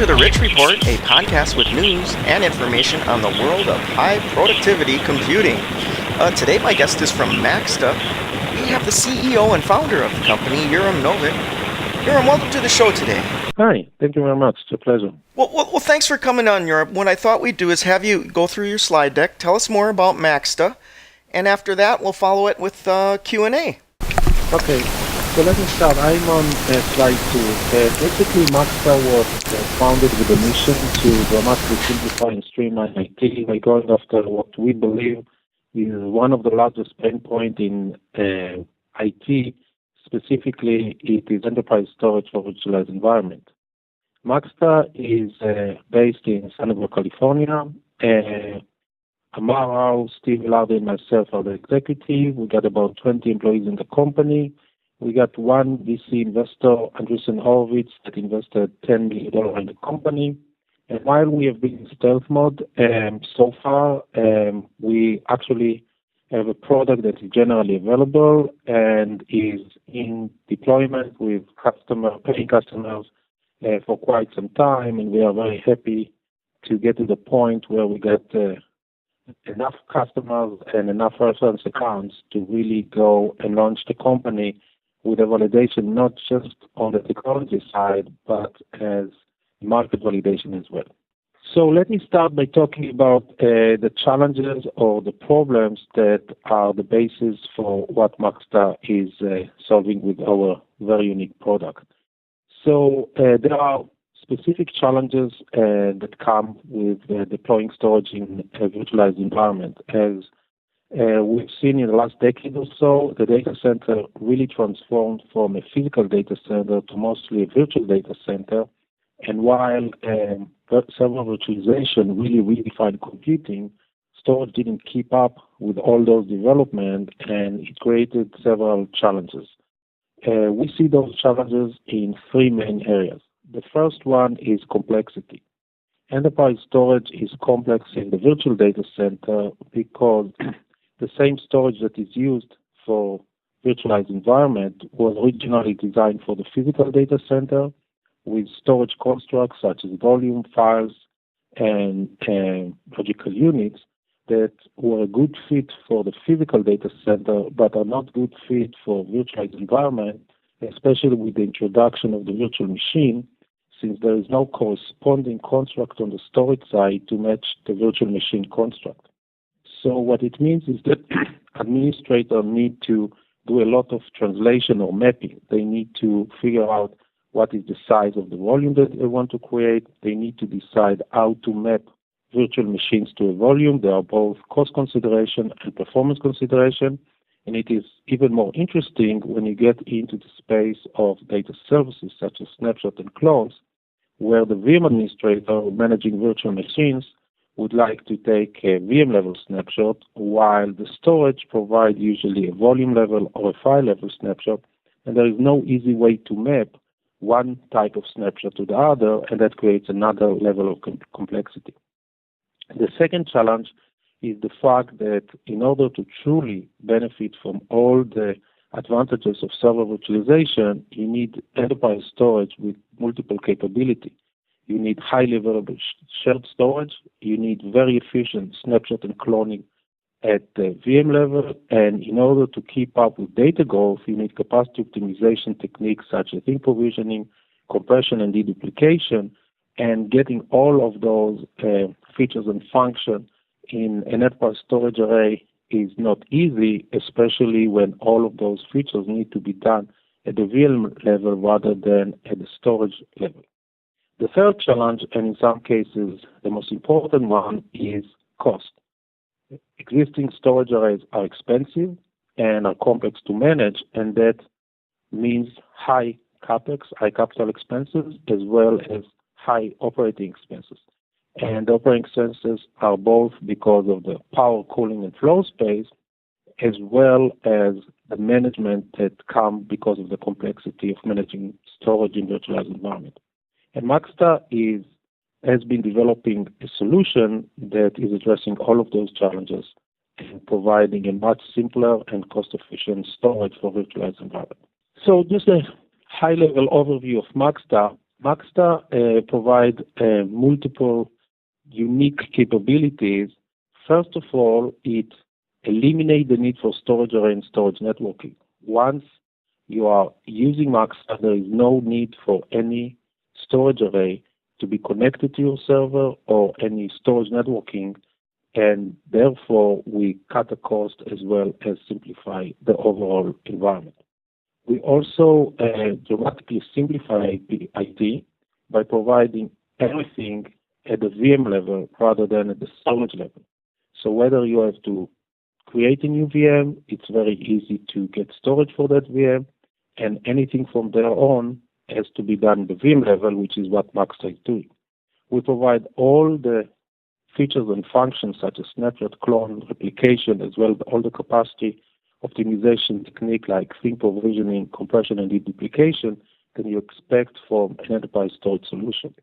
to the Rich Report, a podcast with news and information on the world of high productivity computing. Today my guest is from Maxta. We have the CEO and founder of the company, Yoram Novick. Yoram, welcome to the show today. Hi, thank you very much. It's a pleasure. Well, thanks for coming on, Yoram. What I thought we'd do is have you go through your slide deck, tell us more about Maxta, and after that we'll follow it with Q&A. Okay, so let me start. I'm on slide 2. Basically, Maxta was founded with a mission to dramatically simplify and streamline IT by going after what we believe is one of the largest pain points in IT. Specifically, it is enterprise storage for virtualized environment. Maxta is based in San Diego, California. Amara, Steve Lardy, and myself are the executive. We got about 20 employees in the company. We got one VC investor, Andreessen Horowitz, that invested $10 million in the company. And while we have been in stealth mode so far, we actually have a product that is generally available and is in deployment with paying customers for quite some time. And we are very happy to get to the point where we get enough customers and enough reference accounts to really go and launch the company with a validation not just on the technology side, but as market validation as well. So let me start by talking about the challenges or the problems that are the basis for what Maxta is solving with our very unique product. So there are specific challenges that come with deploying storage in a virtualized environment. As we've seen in the last decade or so, the data center really transformed from a physical data center to mostly a virtual data center. And while server virtualization really redefined computing, storage didn't keep up with all those development, and it created several challenges. We see those challenges in three main areas. The first one is complexity. Enterprise storage is complex in the virtual data center because the same storage that is used for virtualized environment was originally designed for the physical data center with storage constructs such as volume, files, and logical units that were a good fit for the physical data center but are not good fit for virtualized environment, especially with the introduction of the virtual machine, since there is no corresponding construct on the storage side to match the virtual machine construct. So what it means is that administrators need to do a lot of translation or mapping. They need to figure out what is the size of the volume that they want to create. They need to decide how to map virtual machines to a volume. There are both cost consideration and performance consideration. And it is even more interesting when you get into the space of data services such as snapshot and clones, where the VM administrator managing virtual machines would like to take a VM level snapshot, while the storage provides usually a volume level or a file level snapshot, and there is no easy way to map one type of snapshot to the other, and that creates another level of complexity. The second challenge is the fact that in order to truly benefit from all the advantages of server virtualization, you need enterprise storage with multiple capability. You need highly available shared storage. You need very efficient snapshot and cloning at the VM level. And in order to keep up with data growth, you need capacity optimization techniques such as provisioning, compression, and deduplication. And getting all of those features and functions in an enterprise storage array is not easy, especially when all of those features need to be done at the VM level rather than at the storage level. The third challenge, and in some cases the most important one, is cost. Existing storage arrays are expensive and are complex to manage, and that means high capex, high capital expenses, as well as high operating expenses. And the operating expenses are both because of the power, cooling, and flow space, as well as the management that come because of the complexity of managing storage in virtualized environment. And Maxta has been developing a solution that is addressing all of those challenges and providing a much simpler and cost-efficient storage for virtualized environment. So just a high-level overview of Maxta. Maxta provide multiple unique capabilities. First of all, it eliminates the need for storage array and storage networking. Once you are using Maxta, there is no need for any storage array to be connected to your server or any storage networking, and therefore we cut the cost as well as simplify the overall environment. We also dramatically simplify the IT by providing everything at the VM level rather than at the storage level. So whether you have to create a new VM, it's very easy to get storage for that VM, and anything from there on has to be done at the VM level, which is what Maxta is doing. We provide all the features and functions such as snapshot, clone, replication, as well as all the capacity optimization technique like thin provisioning, compression, and deduplication that you expect from an enterprise storage solution.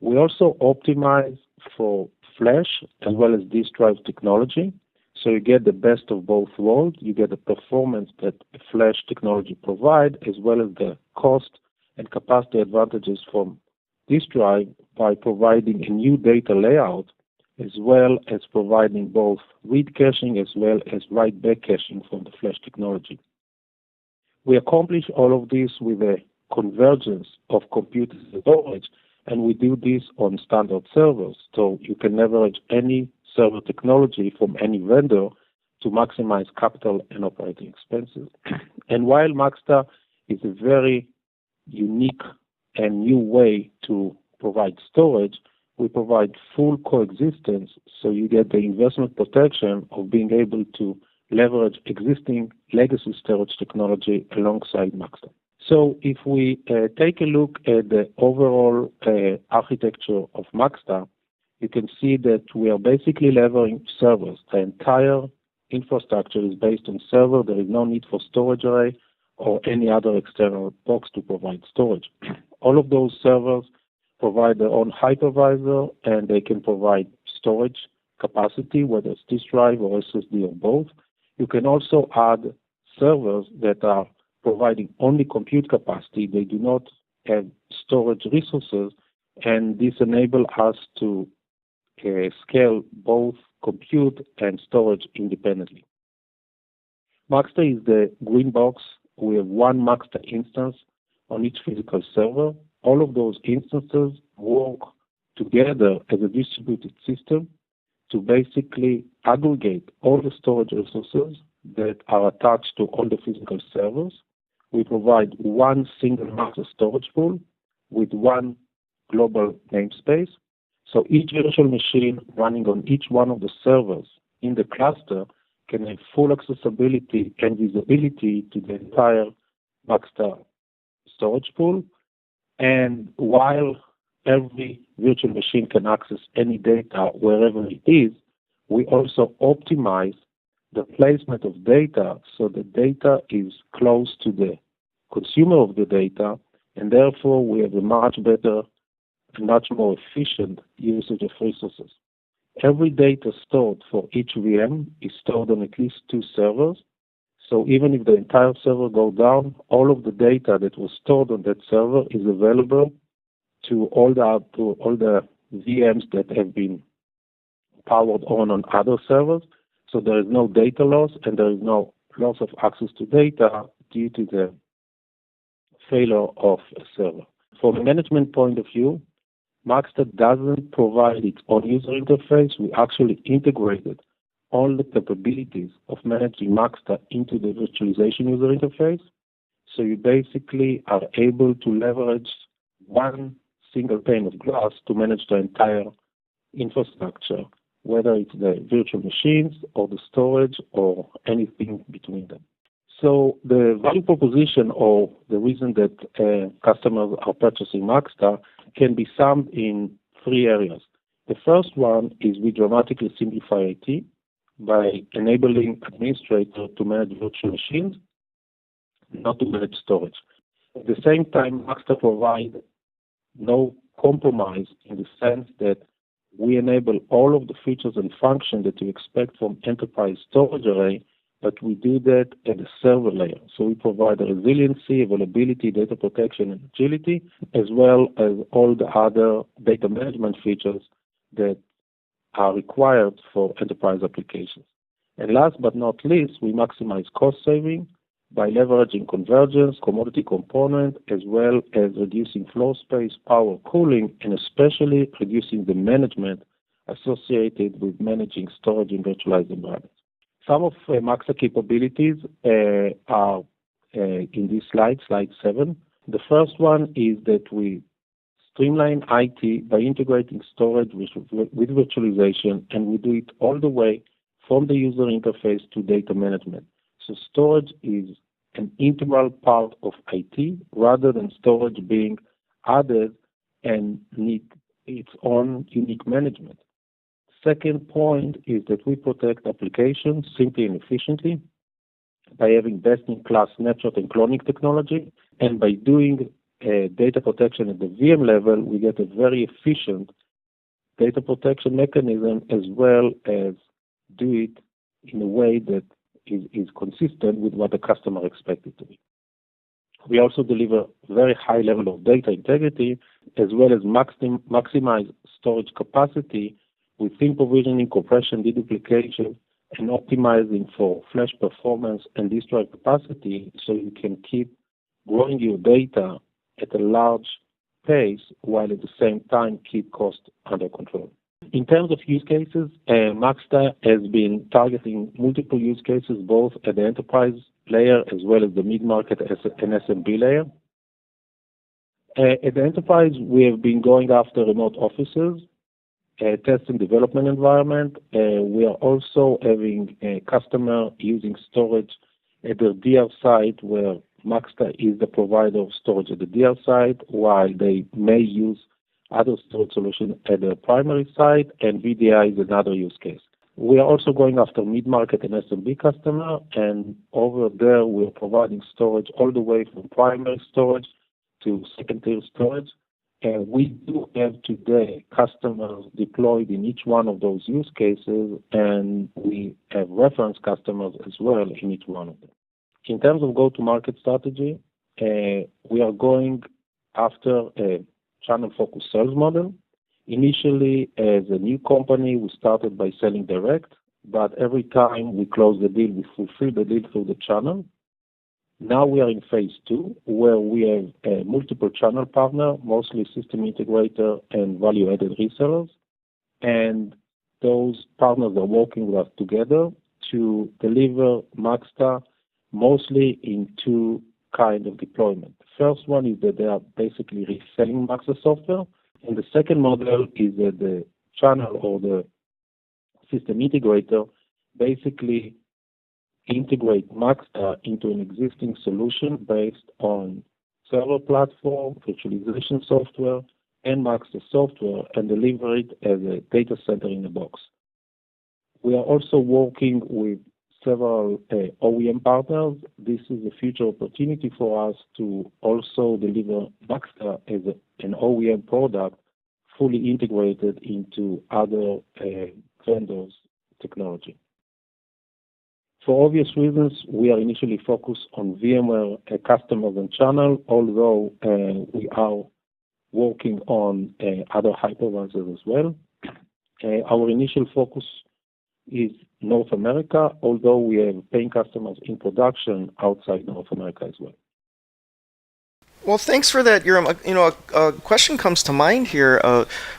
We also optimize for flash as well as disk drive technology, so you get the best of both worlds. You get the performance that the flash technology provides, as well as the cost and capacity advantages from disk drive by providing a new data layout, as well as providing both read caching as well as write back caching from the flash technology. We accomplish all of this with a convergence of compute and storage, and we do this on standard servers, so you can leverage any server technology from any vendor to maximize capital and operating expenses. And while Maxta is a very unique and new way to provide storage, we provide full coexistence, so you get the investment protection of being able to leverage existing legacy storage technology alongside Maxta. So if we take a look at the overall architecture of Maxta, you can see that we are basically leveraging servers. The entire infrastructure is based on server. There is no need for storage array or any other external box to provide storage. All of those servers provide their own hypervisor, and they can provide storage capacity, whether it's disk drive or SSD or both. You can also add servers that are providing only compute capacity. They do not have storage resources, and this enables us to scale both compute and storage independently. Maxta is the green box. We have one Maxta instance on each physical server. All of those instances work together as a distributed system to basically aggregate all the storage resources that are attached to all the physical servers. We provide one single Maxta storage pool with one global namespace. So each virtual machine running on each one of the servers in the cluster can have full accessibility and visibility to the entire Maxta storage pool. And while every virtual machine can access any data wherever it is, we also optimize the placement of data so the data is close to the consumer of the data, and therefore we have a much better and much more efficient usage of resources. Every data stored for each VM is stored on at least two servers. So even if the entire server goes down, all of the data that was stored on that server is available to all the VMs that have been powered on other servers. So there is no data loss, and there is no loss of access to data due to the failure of a server. From a management point of view, Maxta doesn't provide its own user interface. We actually integrated all the capabilities of managing Maxta into the virtualization user interface. So you basically are able to leverage one single pane of glass to manage the entire infrastructure, whether it's the virtual machines or the storage or anything between them. So the value proposition, or the reason that customers are purchasing Maxta, can be summed in three areas. The first one is we dramatically simplify IT by enabling administrators to manage virtual machines, not to manage storage. At the same time, Maxta provides no compromise in the sense that we enable all of the features and functions that you expect from enterprise storage array but we do that at the server layer. So we provide the resiliency, availability, data protection, and agility, as well as all the other data management features that are required for enterprise applications. And last but not least, we maximize cost saving by leveraging convergence, commodity component, as well as reducing floor space, power, cooling, and especially reducing the management associated with managing storage in virtualized environments. Some of Maxta capabilities are in this slide 7. The first one is that we streamline IT by integrating storage with virtualization, and we do it all the way from the user interface to data management. So storage is an integral part of IT rather than storage being added and need its own unique management. Second point is that we protect applications simply and efficiently by having best-in-class snapshot and cloning technology, and by doing data protection at the VM level, we get a very efficient data protection mechanism, as well as do it in a way that is consistent with what the customer expected to be. We also deliver very high level of data integrity, as well as maximize storage capacity with thin provisioning, compression, deduplication, and optimizing for flash performance and disk drive capacity, so you can keep growing your data at a large pace while at the same time keep costs under control. In terms of use cases, Maxta has been targeting multiple use cases both at the enterprise layer as well as the mid-market and SMB layer. At the enterprise, we have been going after remote offices, test and development environment. We are also having a customer using storage at their DR site, where Maxta is the provider of storage at the DR site, while they may use other storage solutions at their primary site, and VDI is another use case. We are also going after mid-market and SMB customer, and over there we are providing storage all the way from primary storage to second-tier storage. And we do have today customers deployed in each one of those use cases, and we have reference customers as well in each one of them. In terms of go-to-market strategy, we are going after a channel-focused sales model. Initially, as a new company, we started by selling direct, but every time we close the deal, we fulfill the deal through the channel. Now we are in phase 2, where we have multiple channel partners, mostly system integrator and value-added resellers, and those partners are working with us together to deliver Maxta mostly in 2 kinds of deployment. The first one is that they are basically reselling Maxta software, and the second model is that the channel or the system integrator basically integrate Maxta into an existing solution based on server platform, virtualization software, and Maxta software, and deliver it as a data center in a box. We are also working with several OEM partners. This is a future opportunity for us to also deliver Maxta as an OEM product fully integrated into other vendors' technology. For obvious reasons, we are initially focused on VMware customers and channel, although we are working on other hypervisors as well. Our initial focus is North America, although we have paying customers in production outside North America as well. Well, thanks for that, Yoram. A question comes to mind here.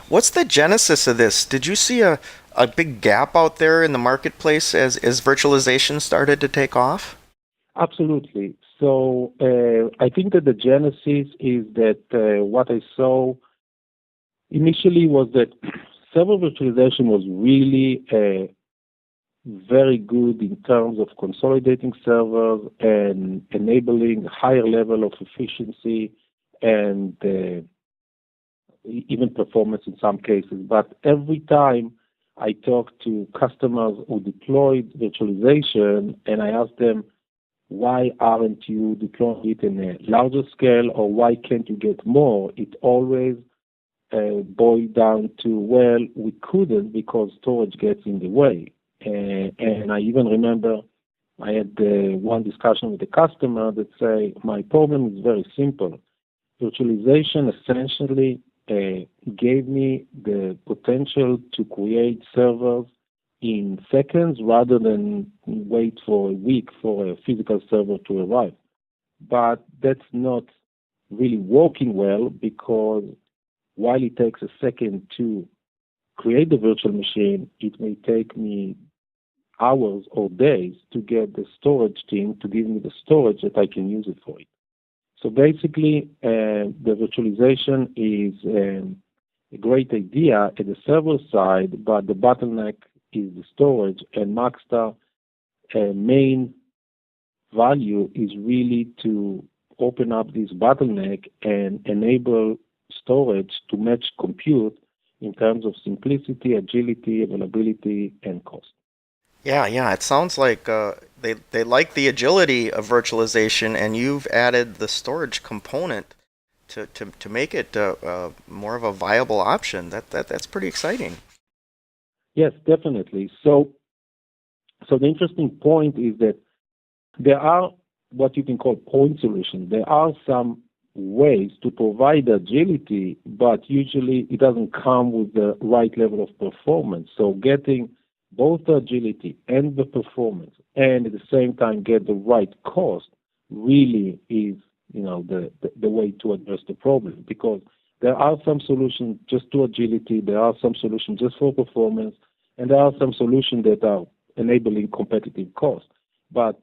What's the genesis of this? Did you see a big gap out there in the marketplace as virtualization started to take off? Absolutely. So I think that the genesis is that what I saw initially was that server virtualization was really very good in terms of consolidating servers and enabling higher level of efficiency and even performance in some cases. But every time I talked to customers who deployed virtualization and I asked them, why aren't you deploying it in a larger scale, or why can't you get more? It always boiled down to, well, we couldn't because storage gets in the way. And I even remember I had one discussion with the customer that say, my problem is very simple. Virtualization essentially gave me the potential to create servers in seconds rather than wait for a week for a physical server to arrive. But that's not really working well, because while it takes a second to create the virtual machine, it may take me hours or days to get the storage team to give me the storage that I can use it for it. So basically, the virtualization is a great idea at the server side, but the bottleneck is the storage, and Maxta main value is really to open up this bottleneck and enable storage to match compute in terms of simplicity, agility, availability, and cost. Yeah. It sounds like they like the agility of virtualization, and you've added the storage component to make it more of a viable option. That's pretty exciting. Yes, definitely. So the interesting point is that there are what you can call point solutions. There are some ways to provide agility, but usually it doesn't come with the right level of performance. So getting both the agility and the performance, and at the same time get the right cost, really is the way to address the problem. Because there are some solutions just to agility, there are some solutions just for performance, and there are some solutions that are enabling competitive cost. But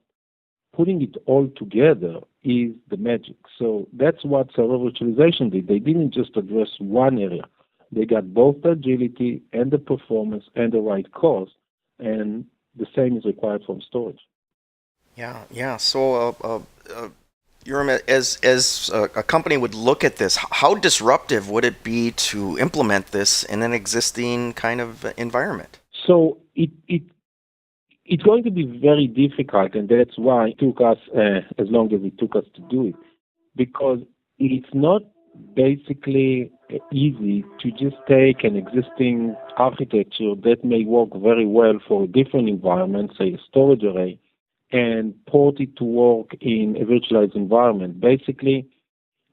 putting it all together is the magic. So that's what server virtualization did. They didn't just address one area. They got both the agility and the performance and the right cost, and the same is required from storage. Yeah. So, Yoram, as a company would look at this, how disruptive would it be to implement this in an existing kind of environment? So it's going to be very difficult, and that's why it took us as long as it took us to do it, because it's not basically easy to just take an existing architecture that may work very well for a different environment, say a storage array, and port it to work in a virtualized environment. Basically,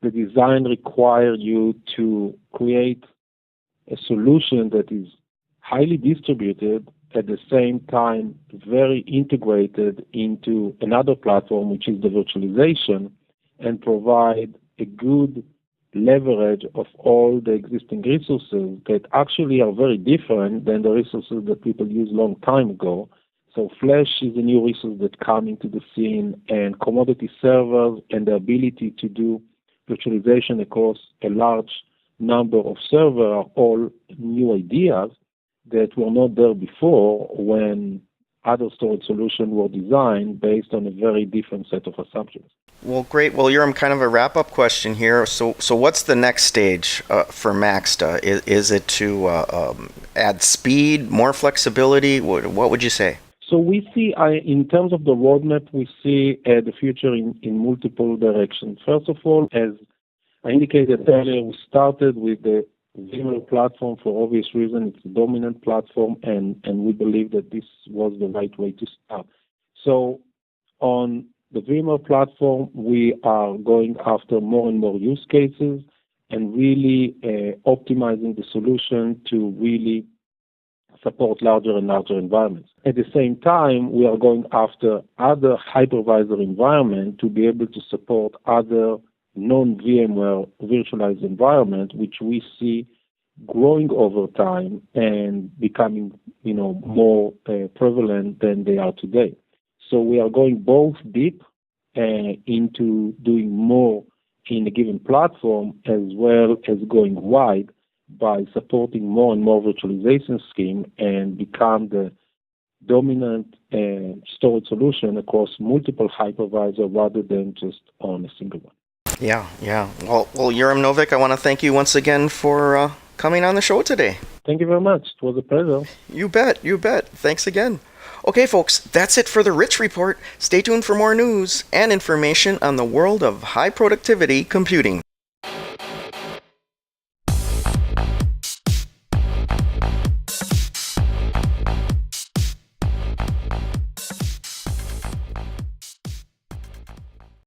the design requires you to create a solution that is highly distributed, at the same time very integrated into another platform, which is the virtualization, and provide a good leverage of all the existing resources that actually are very different than the resources that people used a long time ago. So Flash is a new resource that come into the scene, and commodity servers and the ability to do virtualization across a large number of servers are all new ideas that were not there before when other storage solutions were designed based on a very different set of assumptions. Well, great. Well, Yoram, kind of a wrap-up question here. So what's the next stage for Maxta? Is it to add speed, more flexibility? What would you say? So we see, in terms of the roadmap, we see the future in multiple directions. First of all, as I indicated earlier, we started with the VMware platform for obvious reason. It's a dominant platform, and we believe that this was the right way to start. So on the VMware platform, we are going after more and more use cases and really optimizing the solution to really support larger and larger environments. At the same time, we are going after other hypervisor environments to be able to support other non-VMware virtualized environment, which we see growing over time and becoming, more prevalent than they are today. So we are going both deep into doing more in a given platform, as well as going wide by supporting more and more virtualization scheme and become the dominant storage solution across multiple hypervisors rather than just on a single one. Yeah. Well, Yoram Novick, I want to thank you once again for coming on the show today. Thank you very much. It was a pleasure. You bet. Thanks again. Okay, folks, that's it for the Rich Report. Stay tuned for more news and information on the world of high productivity computing.